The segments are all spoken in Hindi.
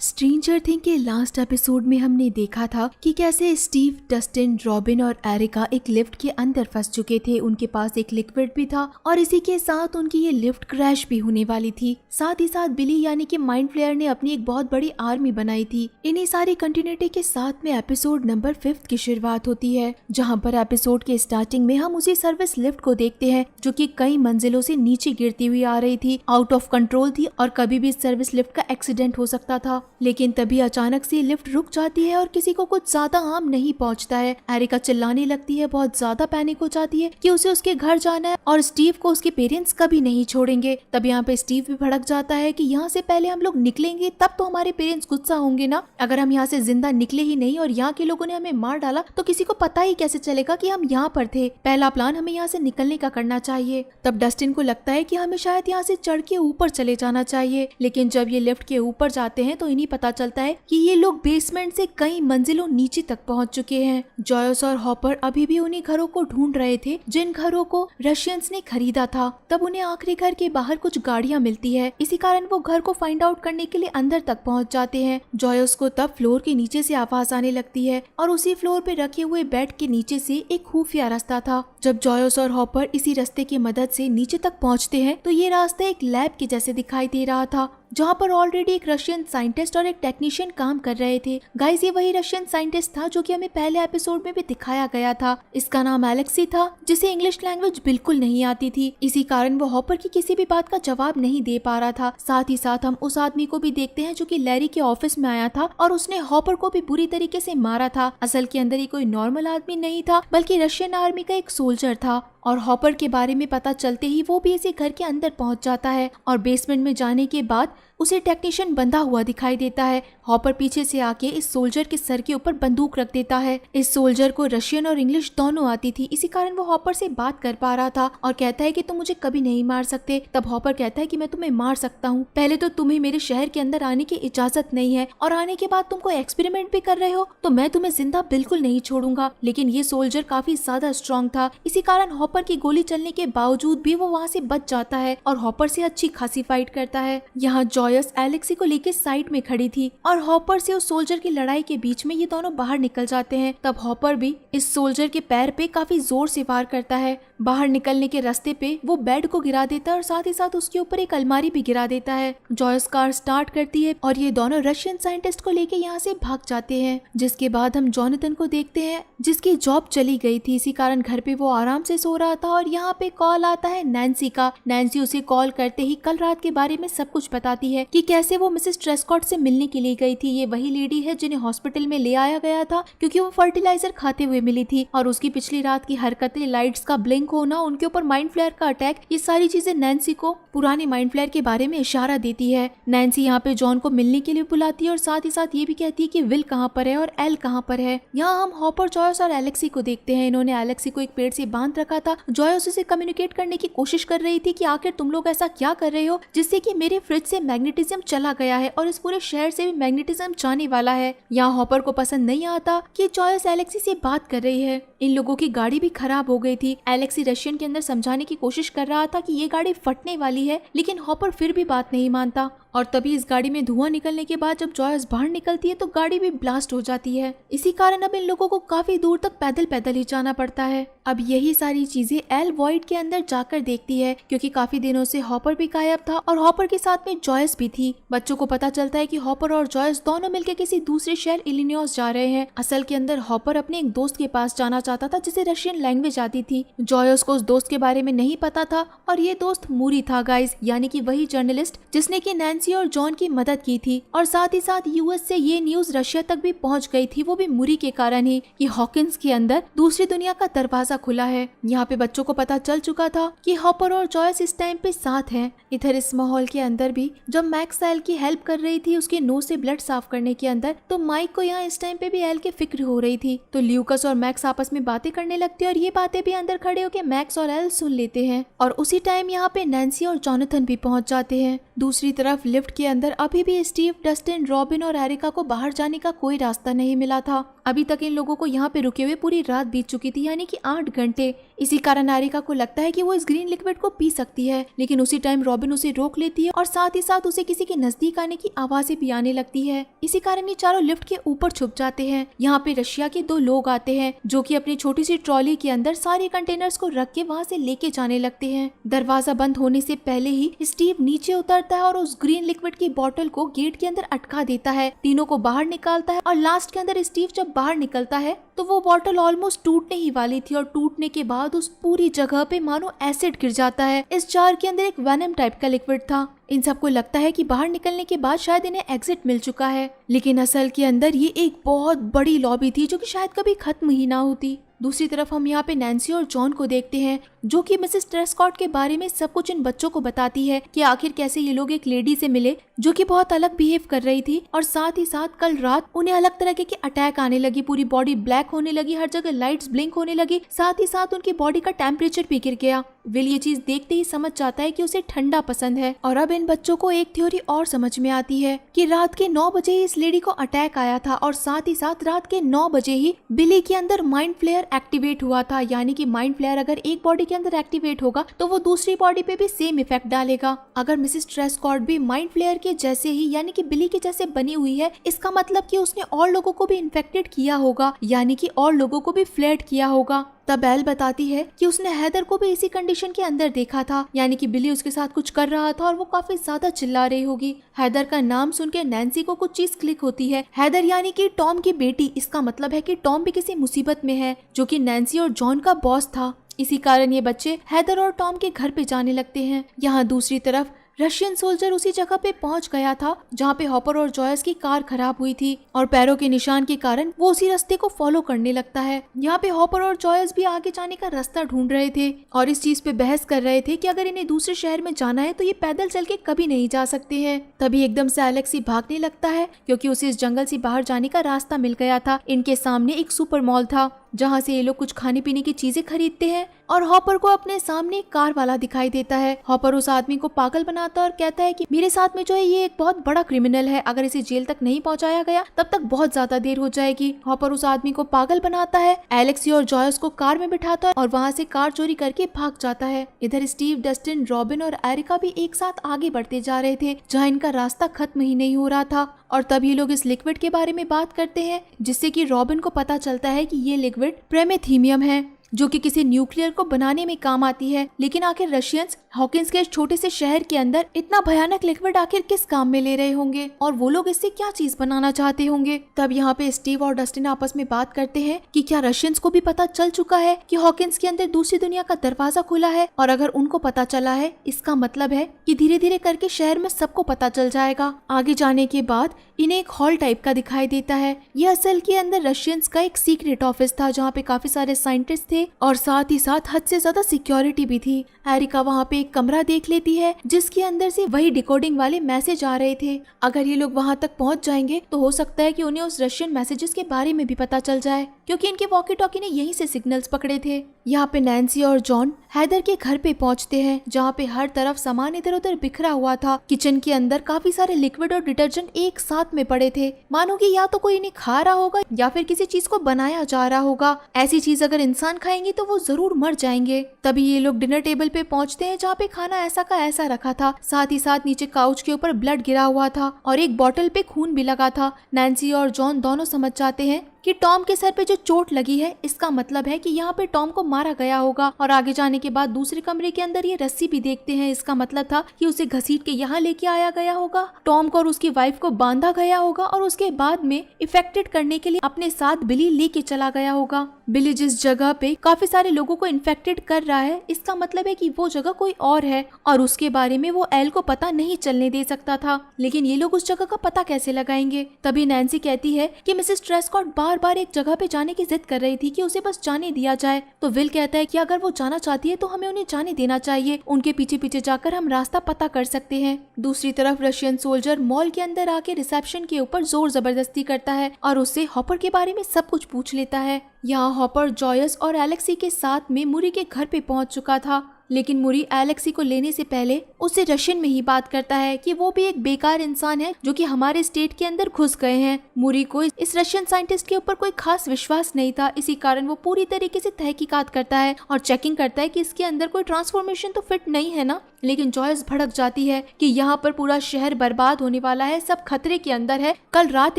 स्ट्रेंजर थिंग के लास्ट एपिसोड में हमने देखा था कि कैसे स्टीव, डस्टिन, रॉबिन और एरिका एक लिफ्ट के अंदर फंस चुके थे। उनके पास एक लिक्विड भी था और इसी के साथ उनकी ये लिफ्ट क्रैश भी होने वाली थी। साथ ही साथ बिली यानी कि माइंड फ्लेयर ने अपनी एक बहुत बड़ी आर्मी बनाई थी। इन्हीं सारी कंटिन्यूटी के साथ में एपिसोड नंबर 5 की शुरुआत होती है, जहां पर एपिसोड के स्टार्टिंग में हम उसी सर्विस लिफ्ट को देखते हैं जो कि कई मंजिलों से नीचे गिरती हुई आ रही थी, आउट ऑफ कंट्रोल थी और कभी भी सर्विस लिफ्ट का एक्सीडेंट हो सकता था। लेकिन तभी अचानक से लिफ्ट रुक जाती है और किसी को कुछ ज्यादा हार्म नहीं पहुंचता है। एरिका चिल्लाने लगती है, बहुत ज्यादा पैनिक हो जाती है कि उसे उसके घर जाना है और स्टीव को उसके पेरेंट्स कभी नहीं छोड़ेंगे। तब यहाँ पे स्टीव भी भड़क जाता है कि यहाँ से पहले हम लोग निकलेंगे तब तो हमारे पेरेंट्स गुस्सा होंगे ना। अगर हम यहाँ से जिंदा निकले ही नहीं और यहाँ के लोगों ने हमें मार डाला तो किसी को पता ही कैसे चलेगा कि हम यहाँ पर थे। पहला प्लान हमें यहाँ से निकलने का करना चाहिए। तब डस्टिन को लगता है कि हमें शायद यहाँ से चढ़ के ऊपर चले जाना चाहिए, लेकिन जब ये लिफ्ट के ऊपर जाते हैं तो इन्हीं पता चलता है कि ये लोग बेसमेंट से कई मंजिलों नीचे तक पहुंच चुके हैं। जॉयस और हॉपर अभी भी उन्हीं घरों को ढूंढ रहे थे जिन घरों को रशियंस ने खरीदा था। तब उन्हें आखिरी घर के बाहर कुछ गाड़ियां मिलती है, इसी कारण वो घर को फाइंड आउट करने के लिए अंदर तक पहुंच जाते हैं। जॉयस को तब फ्लोर के नीचे से आवाज आने लगती है और उसी फ्लोर पे रखे हुए बेड के नीचे से एक खुफिया रास्ता था। जब जॉयस और हॉपर इसी रास्ते की मदद से नीचे तक पहुंचते हैं तो ये रास्ता एक लैब के जैसे दिखाई दे रहा था, जहाँ पर ऑलरेडी एक रशियन साइंटिस्ट और एक टेक्नीशियन काम कर रहे थे। गाइस, ये वही रशियन साइंटिस्ट था जो कि हमें पहले एपिसोड में भी दिखाया गया था। इसका नाम एलेक्सी था, जिसे इंग्लिश लैंग्वेज बिल्कुल नहीं आती थी। इसी कारण वो हॉपर की किसी भी बात का जवाब नहीं दे पा रहा था। साथ ही साथ हम उस आदमी को भी देखते हैं जो कि लैरी के ऑफिस में आया था और उसने हॉपर को भी बुरी तरीके से मारा था। असल के अंदर ये कोई नॉर्मल आदमी नहीं था, बल्कि रशियन आर्मी का एक सोल्जर था। और हॉपर के बारे में पता चलते ही वो भी इसी घर के अंदर पहुंच जाता है और बेसमेंट में जाने के बाद उसे टेक्नीशियन बंधा हुआ दिखाई देता है। हॉपर पीछे से आके इस सोल्जर के सर के ऊपर बंदूक रख देता है। इस सोल्जर को रशियन और इंग्लिश दोनों आती थी, इसी कारण वो हॉपर से बात कर पा रहा था और कहता है कि तुम मुझे कभी नहीं मार सकते। तब हॉपर कहता है कि मैं तुम्हें मार सकता हूँ, पहले तो तुम्हें मेरे शहर के अंदर आने की इजाजत नहीं है और आने के बाद तुम कोई एक्सपेरिमेंट भी कर रहे हो तो मैं तुम्हें जिंदा बिल्कुल नहीं छोड़ूंगा। लेकिन ये सोल्जर काफी ज्यादा स्ट्रॉन्ग था, इसी कारण हॉपर की गोली चलने के बावजूद भी वो वहाँ से बच जाता है और हॉपर से अच्छी खासी फाइट करता है। यहाँ जॉयस एलेक्सी को लेके साइड में खड़ी थी और हॉपर से उस सोल्जर की लड़ाई के बीच में ये दोनों बाहर निकल जाते हैं। तब हॉपर भी इस सोल्जर के पैर पे काफी जोर से वार करता है। बाहर निकलने के रास्ते पे वो बेड को गिरा देता है और साथ ही साथ उसके ऊपर एक अलमारी भी गिरा देता है। जॉयस कार स्टार्ट करती है और ये दोनों रशियन साइंटिस्ट को लेके यहाँ से भाग जाते हैं। जिसके बाद हम जॉनथन को देखते हैं जिसकी जॉब चली गई थी, इसी कारण घर पे वो आराम से सो रहा था और यहाँ पे कॉल आता है नैन्सी का। नैन्सी उसे कॉल करते ही कल रात के बारे में सब कुछ बताती है कि कैसे वो मिसेस ट्रेस्कॉट से मिलने के लिए गई थी। ये वही लेडी है जिन्हें हॉस्पिटल में ले आया गया था क्योंकि वो फर्टिलाइजर खाते हुए मिली थी और उसकी पिछली रात की हरकतें, लाइट्स का ब्लिंक होना, उनके ऊपर माइंड फ्लेयर का अटैक, ये सारी चीजें नैन्सी को पुराने माइंड फ्लेयर के बारे में इशारा देती है। नैन्सी यहाँ पे जॉन को मिलने के लिए बुलाती है और साथ ही साथ ये भी कहती है कि विल कहाँ पर है और एल कहाँ पर है। यहाँ हम हॉपर, जॉयस और एलेक्सी को देखते हैं। इन्होंने एलेक्सी को एक पेड़ से बांध रखा था। जॉयस उसे कम्युनिकेट करने की कोशिश कर रही थी कि आखिर तुम लोग ऐसा क्या कर रहे हो जिससे कि मेरे फ्रिज से मैग्नेटिज्म चला गया है और इस पूरे शहर से भी मैग्नेटिज्म जाने वाला है। यहाँ हॉपर को पसंद नहीं आता कि जॉयस एलेक्सी से बात कर रही है। इन लोगों की गाड़ी भी खराब हो गई थी। एलेक्सी रशियन के अंदर समझाने की कोशिश कर रहा था कि ये गाड़ी फटने वाली है, लेकिन हॉपर फिर भी बात नहीं मानता। और तभी इस गाड़ी में धुआं निकलने के बाद जब जॉयस बाहर निकलती है तो गाड़ी भी ब्लास्ट हो जाती है। इसी कारण अब इन लोगों को काफी दूर तक पैदल पैदल ही जाना पड़ता है। अब यही सारी चीजें एल वॉइड के अंदर जाकर देखती है क्योंकि काफी दिनों से हॉपर भी गायब था और हॉपर के साथ में जॉयस भी थी। बच्चों को पता चलता है कि हॉपर और जॉयस दोनों मिलकर किसी दूसरे शहर इलिनॉइस जा रहे हैं। असल के अंदर हॉपर अपने एक दोस्त के पास जाना चाहता था जिसे रशियन लैंग्वेज आती थी। जॉयस को उस दोस्त के बारे में नहीं पता था और ये दोस्त मूरी था गाइस, यानी कि वही जर्नलिस्ट जिसने की नैन्सी और जॉन की मदद की थी। और साथ ही साथ यूएस से ये न्यूज रशिया तक भी पहुंच गई थी, वो भी मूरी के कारण ही कि हॉकिंस के अंदर दूसरी दुनिया का दरवाजा खुला है। यहाँ पे बच्चों को पता चल चुका था कि हॉपर और जॉयस इस टाइम पे साथ हैं। इधर इस माहौल के अंदर भी जब मैक्स एल की हेल्प कर रही थी उसके नोज से ब्लड साफ करने के अंदर, तो माइक को यहाँ इस टाइम पे भी एल की फिक्र हो रही थी। तो ल्यूकस और मैक्स आपस में में बातें करने लगती है और ये बातें भी अंदर खड़े होकर मैक्स और एल सुन लेते हैं। और उसी टाइम यहाँ पे नैन्सी और जॉनथन भी पहुंच जाते हैं। दूसरी तरफ लिफ्ट के अंदर अभी भी स्टीव, डस्टिन, रॉबिन और एरिका को बाहर जाने का कोई रास्ता नहीं मिला था। अभी तक इन लोगों को यहाँ पे रुके हुए पूरी रात बीत चुकी थी, यानी कि 8 घंटे। इसी कारण एरिका को लगता है कि वो इस ग्रीन लिक्विड को पी सकती है, लेकिन उसी टाइम रॉबिन उसे रोक लेती है और साथ ही साथ उसे किसी के नजदीक आने की आवाजें भी आने लगती है। इसी कारण ये चारों लिफ्ट के ऊपर छुप जाते हैं। यहाँ पे रशिया के 2 लोग आते हैं जो कि अपनी छोटी सी ट्रॉली के अंदर सारे कंटेनर्स को रख के वहाँ से लेके जाने लगते हैं। दरवाजा बंद होने से पहले ही स्टीव नीचे उतरता है और उस ग्रीन लिक्विड की बोतल को गेट के अंदर अटका देता है, तीनों को बाहर निकालता है और लास्ट के अंदर स्टीव जब बाहर निकलता है तो वो बोतल ऑलमोस्ट टूटने ही वाली थी और टूटने के बाद उस पूरी जगह पे मानो एसिड गिर जाता है। इस जार के अंदर एक वेनम टाइप का लिक्विड था। इन सबको लगता है कि बाहर निकलने के बाद शायद इन्हें एग्जिट मिल चुका है, लेकिन असल के अंदर ये एक बहुत बड़ी लॉबी थी जो कि शायद कभी खत्म ही ना होती। दूसरी तरफ हम यहाँ पे नैन्सी और जॉन को देखते हैं जो कि मिसेस ट्रेस्कॉट के बारे में सब कुछ इन बच्चों को बताती है कि आखिर कैसे ये लोग एक लेडी से मिले जो कि बहुत अलग बिहेव कर रही थी और साथ ही साथ कल रात उन्हें अलग तरह के अटैक आने लगी, पूरी बॉडी ब्लैक होने लगी, हर जगह लाइट्स ब्लिंक होने लगी, साथ ही साथ उनकी बॉडी का टेम्परेचर भी गिर गया। विल ये चीज देखते ही समझ जाता है कि उसे ठंडा पसंद है। और अब इन बच्चों को एक थ्योरी और समझ में आती है कि रात के 9 बजे ही इस लेडी को अटैक आया था और साथ ही साथ रात के 9 बजे ही बिली के अंदर माइंड फ्लेयर एक्टिवेट हुआ था, यानी कि माइंड फ्लेयर अगर एक बॉडी के अंदर एक्टिवेट होगा तो वो दूसरी बॉडी पे भी सेम इफेक्ट डालेगा। अगर मिसेस ट्रेस्कॉट भी माइंड फ्लेयर के जैसे ही यानी कि बिली के जैसे बनी हुई है, इसका मतलब कि उसने और लोगों को भी इन्फेक्टेड किया होगा, यानी कि और लोगों को भी फ्लेड किया होगा। तब एल बताती है कि उसने हैदर को भी इसी कंडीशन के अंदर देखा था, यानी कि बिली उसके साथ कुछ कर रहा था और वो काफी ज्यादा चिल्ला रही होगी। हैदर का नाम सुन के नैन्सी को कुछ चीज क्लिक होती है। हैदर यानी कि टॉम की बेटी, इसका मतलब है कि टॉम भी किसी मुसीबत में है, जो कि नैन्सी और जॉन का बॉस था। इसी कारण ये बच्चे हैदर और टॉम के घर पे जाने लगते हैं। यहाँ दूसरी तरफ रशियन सोल्जर उसी जगह पे पहुंच गया था जहाँ पे हॉपर और जॉयस की कार खराब हुई थी और पैरों के निशान के कारण वो उसी रास्ते को फॉलो करने लगता है। यहाँ पे हॉपर और जॉयस भी आगे जाने का रास्ता ढूंढ रहे थे और इस चीज पे बहस कर रहे थे कि अगर इन्हें दूसरे शहर में जाना है तो ये पैदल चल के कभी नहीं जा सकते हैं। तभी एकदम से एलेक्स ही भागने लगता है क्योंकि उसे इस जंगल से बाहर जाने का रास्ता मिल गया था। इनके सामने एक सुपर मॉल था जहाँ से ये लोग कुछ खाने पीने की चीजें खरीदते हैं और हॉपर को अपने सामने एक कार वाला दिखाई देता है। हॉपर उस आदमी को पागल बनाता है और कहता है कि मेरे साथ में जो है ये एक बहुत बड़ा क्रिमिनल है, अगर इसे जेल तक नहीं पहुंचाया गया तब तक बहुत ज्यादा देर हो जाएगी। हॉपर उस आदमी को पागल बनाता है, एलेक्सी और जॉयस को कार में बिठाता है और वहाँ से कार चोरी करके भाग जाता है। इधर स्टीव, डस्टिन, रॉबिन और एरिका भी एक साथ आगे बढ़ते जा रहे थे जहाँ इनका रास्ता खत्म ही नहीं हो रहा था और तब ये लोग इस लिक्विड के बारे में बात करते हैं जिससे कि रॉबिन को पता चलता है कि ये लिक्विड प्रेमेथीमियम है जो कि किसी न्यूक्लियर को बनाने में काम आती है। लेकिन आखिर रशियंस हॉकिंस के छोटे से शहर के अंदर इतना भयानक लिक्विड आखिर किस काम में ले रहे होंगे और वो लोग इससे क्या चीज बनाना चाहते होंगे। तब यहाँ पे स्टीव और डस्टिन आपस में बात करते हैं कि क्या रशियंस को भी पता चल चुका है कि हॉकिंस के अंदर दूसरी दुनिया का दरवाजा खुला है, और अगर उनको पता चला है इसका मतलब है कि धीरे धीरे करके शहर में सबको पता चल जाएगा। आगे जाने के बाद इन्हें एक हॉल टाइप का दिखाई देता है। यह असल के अंदर रशियंस का एक सीक्रेट ऑफिस था जहाँ पे काफी सारे साइंटिस्ट थे और साथ ही साथ हद से ज्यादा सिक्योरिटी भी थी। एरिका वहाँ पे एक कमरा देख लेती है जिसके अंदर से वही डिकोडिंग वाले मैसेज आ रहे थे। अगर ये लोग वहाँ तक पहुँच जाएंगे तो हो सकता है कि उन्हें उस रशियन मैसेजेस के बारे में भी पता चल जाए क्योंकि इनके वॉकी टॉकी ने यहीं से सिग्नल्स पकड़े थे। यहाँ पे नैन्सी और जॉन हैदर के घर पे पहुँचते हैं जहाँ पे हर तरफ सामान इधर उधर बिखरा हुआ था। किचन के अंदर काफी सारे लिक्विड और डिटर्जेंट एक साथ में पड़े थे, मानो कि या तो कोई इन्हें खा रहा होगा या फिर किसी चीज को बनाया जा रहा होगा। ऐसी चीज अगर इंसान खाएंगे तो वो जरूर मर जाएंगे। तभी ये लोग डिनर टेबल पे पहुँचते हैं जहाँ पे खाना ऐसा का ऐसा रखा था, साथ ही साथ नीचे काउच के ऊपर ब्लड गिरा हुआ था और एक बॉटल पे खून भी लगा था। नैन्सी और जॉन दोनों समझ जाते हैं कि टॉम के सर पे जो चोट लगी है इसका मतलब है कि यहाँ पे टॉम को मारा गया होगा। और आगे जाने के बाद दूसरे कमरे के अंदर ये रस्सी भी देखते हैं, इसका मतलब था कि उसे घसीट के यहाँ लेके आया गया होगा, टॉम को और उसकी वाइफ को बांधा गया होगा और उसके बाद में इफेक्टेड करने के लिए अपने साथ बिली लेके चला गया होगा। बिली जिस जगह पे काफी सारे लोगों को इन्फेक्टेड कर रहा है इसका मतलब है कि वो जगह कोई और है और उसके बारे में वो एल को पता नहीं चलने दे सकता था। लेकिन ये लोग उस जगह का पता कैसे लगाएंगे। तभी नैन्सी कहती है कि मिसेस ट्रेस्कॉट बार बार एक जगह पे जाने की जिद कर रही थी कि उसे बस जाने दिया जाए। तो विल कहता है कि अगर वो जाना चाहती है तो हमें उन्हें जाने देना चाहिए, उनके पीछे पीछे जाकर हम रास्ता पता कर सकते हैं। दूसरी तरफ रशियन सोल्जर मॉल के अंदर आके रिसेप्शन के ऊपर जोर जबरदस्ती करता है और उससे हॉपर के बारे में सब कुछ पूछ लेता है। यहाँ हॉपर जॉयस और एलेक्सी के साथ में मुरी के घर पे पहुंच चुका था, लेकिन मुरी एलेक्सी को लेने से पहले उससे रशियन में ही बात करता है कि वो भी एक बेकार इंसान है जो कि हमारे स्टेट के अंदर घुस गए हैं। मुरी को इस रशियन साइंटिस्ट के ऊपर कोई खास विश्वास नहीं था, इसी कारण वो पूरी तरीके से तहकीकात करता है और चेकिंग करता है कि इसके अंदर कोई ट्रांसफॉर्मेशन तो फिट नहीं है ना। लेकिन जॉयस भड़क जाती है कि यहाँ पर पूरा शहर बर्बाद होने वाला है, सब खतरे के अंदर है, कल रात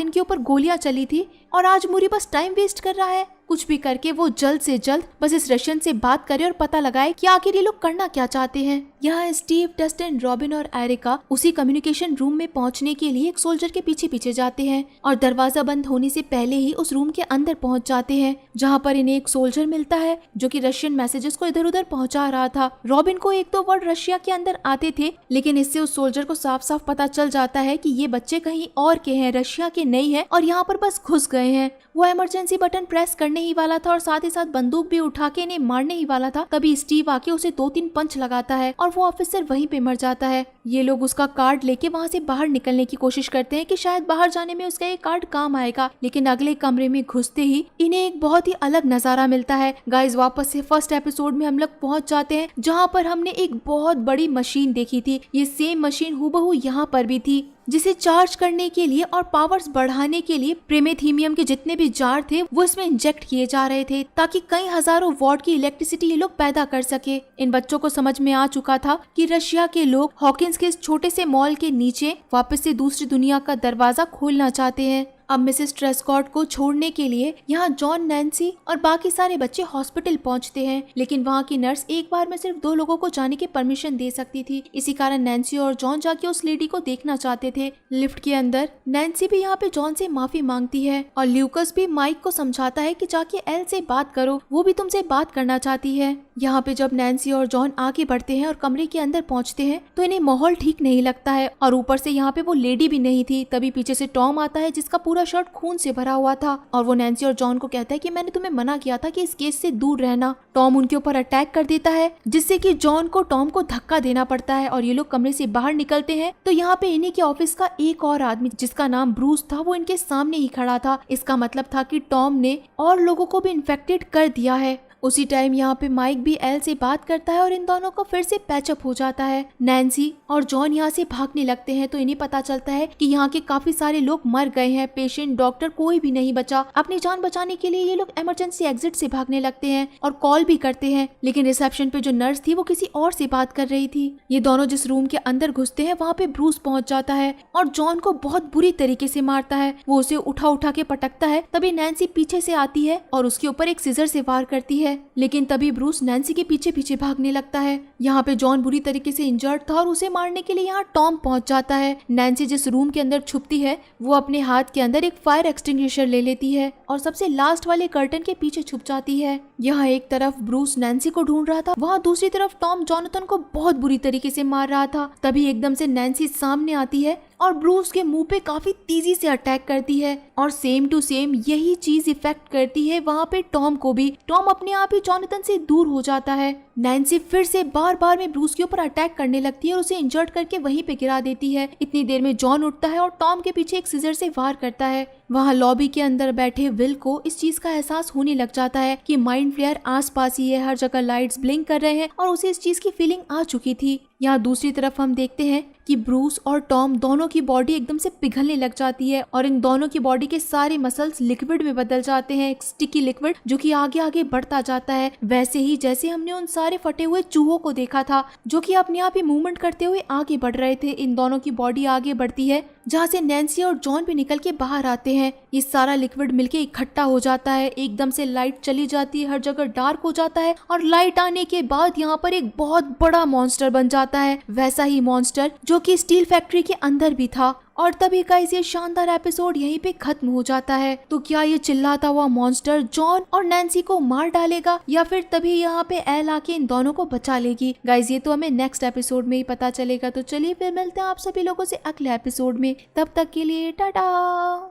इनके ऊपर गोलियां चली थी और आज मुरी बस टाइम वेस्ट कर रहा है। कुछ भी करके वो जल्द से जल्द बस इस रशियन से बात करे और पता लगाए कि आखिर ये लोग करना क्या चाहते हैं। यहाँ स्टीव, डस्टिन, रॉबिन और एरिका उसी कम्युनिकेशन रूम में पहुंचने के लिए एक सोल्जर के पीछे पीछे जाते हैं और दरवाजा बंद होने से पहले ही उस रूम के अंदर पहुंच जाते हैं, जहाँ पर इन्हें एक सोल्जर मिलता है जो कि रशियन मैसेजेस को इधर उधर पहुंचा रहा था। रॉबिन को एक दो वर्ड रशिया के अंदर आते थे, लेकिन इससे उस सोल्जर को साफ साफ पता चल जाता है कि ये बच्चे कहीं और के हैं, रशिया के नहीं है और यहाँ पर बस घुस गए हैं। वो इमरजेंसी बटन प्रेस करने ही वाला था और साथ ही साथ बंदूक भी उठा के इन्हें मारने ही वाला था, तभी स्टीव आके उसे 2-3 पंच लगाता है और वो ऑफिसर वहीं पे मर जाता है। ये लोग उसका कार्ड लेके वहाँ से बाहर निकलने की कोशिश करते हैं कि शायद बाहर जाने में उसका ये कार्ड काम आएगा, लेकिन अगले कमरे में घुसते ही इन्हें एक बहुत ही अलग नजारा मिलता है। गाइस, वापस से फर्स्ट एपिसोड में हम लोग पहुंच जाते हैं, जहाँ पर हमने एक बहुत बड़ी मशीन देखी थी। ये सेम मशीन हूबहू यहाँ पर भी थी, जिसे चार्ज करने के लिए और पावर्स बढ़ाने के लिए प्रीमेथियम के जितने भी जार थे वो इसमें इंजेक्ट किए जा रहे थे, ताकि कई हजारों वॉट की इलेक्ट्रिसिटी ये लोग पैदा कर सके। इन बच्चों को समझ में आ चुका था कि रशिया के लोग हॉकिंस के इस छोटे से मॉल के नीचे वापस से दूसरी दुनिया का दरवाजा खोलना चाहते हैं। अब मिसेस ट्रेस्कॉट को छोड़ने के लिए यहाँ जॉन, नैन्सी और बाकी सारे बच्चे हॉस्पिटल पहुँचते हैं, लेकिन वहाँ की नर्स एक बार में सिर्फ 2 लोगों को जाने की परमिशन दे सकती थी। इसी कारण नैन्सी और जॉन जाके उस लेडी को देखना चाहते थे। लिफ्ट के अंदर नैन्सी भी यहाँ पे जॉन से माफी मांगती है और ल्यूकस भी माइक को समझाता है कि जाके एल से बात करो, वो भी तुमसे बात करना चाहती है। यहाँ पे जब नैन्सी और जॉन आगे बढ़ते हैं और कमरे के अंदर पहुँचते हैं तो इन्हें माहौल ठीक नहीं लगता है और ऊपर से यहाँ पे वो लेडी भी नहीं थी। तभी पीछे से टॉम आता है जिसका पूरा शर्ट खून से भरा हुआ था और वो नैन्सी और जॉन को कहता है कि मैंने तुम्हें मना किया था कि इस केस से दूर रहना। टॉम उनके ऊपर अटैक कर देता है, जिससे कि जॉन को टॉम को धक्का देना पड़ता है और ये लोग कमरे से बाहर निकलते हैं तो यहाँ पे इन्हीं के ऑफिस का एक और आदमी जिसका नाम ब्रूस था वो इनके सामने ही खड़ा था। इसका मतलब था कि टॉम ने और लोगों को भी इन्फेक्टेड कर दिया है। उसी टाइम यहाँ पे माइक भी एल से बात करता है और इन दोनों को फिर से पैचअप हो जाता है। नैन्सी और जॉन यहाँ से भागने लगते हैं तो इन्हें पता चलता है कि यहाँ के काफी सारे लोग मर गए हैं, पेशेंट, डॉक्टर कोई भी नहीं बचा। अपनी जान बचाने के लिए ये लोग इमरजेंसी एग्जिट से भागने लगते हैं और कॉल भी करते हैं, लेकिन रिसेप्शन पे जो नर्स थी वो किसी और से बात कर रही थी। ये दोनों जिस रूम के अंदर घुसते हैं वहाँ पे ब्रूस पहुंच जाता है और जॉन को बहुत बुरी तरीके से मारता है। वो उसे उठा उठा के पटकता है, तभी नैन्सी पीछे से आती है और उसके ऊपर एक सीजर से वार करती है, लेकिन तभी ब्रूस नैन्सी के पीछे पीछे भागने लगता है। यहाँ पे जॉन बुरी तरीके से इंजर्ड था और उसे मारने के लिए यहाँ टॉम पहुंच जाता है। नैन्सी जिस रूम के अंदर छुपती है वो अपने हाथ के अंदर एक फायर एक्सटिंग्विशर ले लेती है और सबसे लास्ट वाले कर्टन के पीछे छुप जाती है। यहाँ एक तरफ ब्रूस नैन्सी को ढूंढ रहा था, वहाँ दूसरी तरफ टॉम जोनाथन को बहुत बुरी तरीके से मार रहा था। तभी एकदम से नैन्सी सामने आती है और ब्रूस के मुंह पे काफी तेजी से अटैक करती है और सेम टू सेम यही चीज इफेक्ट करती है वहाँ पे टॉम को भी। टॉम अपने आप ही जोनाथन से दूर हो जाता है। नैन्सी फिर से बार बार में ब्रूस के ऊपर अटैक करने लगती है और उसे इंजर्ड करके वहीं पे गिरा देती है। इतनी देर में जॉन उठता है और टॉम के पीछे एक सीजर से वार करता है। वहाँ लॉबी के अंदर बैठे विल को इस चीज का एहसास होने लग जाता है कि माइंड फ्लेयर आसपास ही है, हर जगह लाइट्स ब्लिंक कर रहे हैं और उसे इस चीज की फीलिंग आ चुकी थी। यहाँ दूसरी तरफ हम देखते हैं कि ब्रूस और टॉम दोनों की बॉडी एकदम से पिघलने लग जाती है और इन दोनों की बॉडी के सारे मसल्स लिक्विड में बदल जाते हैं, एक स्टिकी लिक्विड जो कि आगे आगे बढ़ता जाता है, वैसे ही जैसे हमने उन सारे फटे हुए चूहों को देखा था जो कि अपने आप ही मूवमेंट करते हुए आगे बढ़ रहे थे। इन दोनों की बॉडी आगे बढ़ती है जहाँ से नैन्सी और जॉन भी निकल के बाहर आते हैं। ये सारा लिक्विड मिलके इकट्ठा हो जाता है, एकदम से लाइट चली जाती है, हर जगह डार्क हो जाता है और लाइट आने के बाद यहाँ पर एक बहुत बड़ा मॉन्स्टर बन जाता है, वैसा ही मॉन्स्टर जो कि स्टील फैक्ट्री के अंदर भी था। और तभी गाइस ये शानदार एपिसोड यहीं पे खत्म हो जाता है। तो क्या ये चिल्लाता हुआ मॉन्स्टर जॉन और नैन्सी को मार डालेगा या फिर तभी यहाँ पे एल आके इन दोनों को बचा लेगी? गाइस ये तो हमें नेक्स्ट एपिसोड में ही पता चलेगा। तो चलिए फिर मिलते हैं आप सभी लोगों से अगले एपिसोड में, तब तक के लिए टाटा।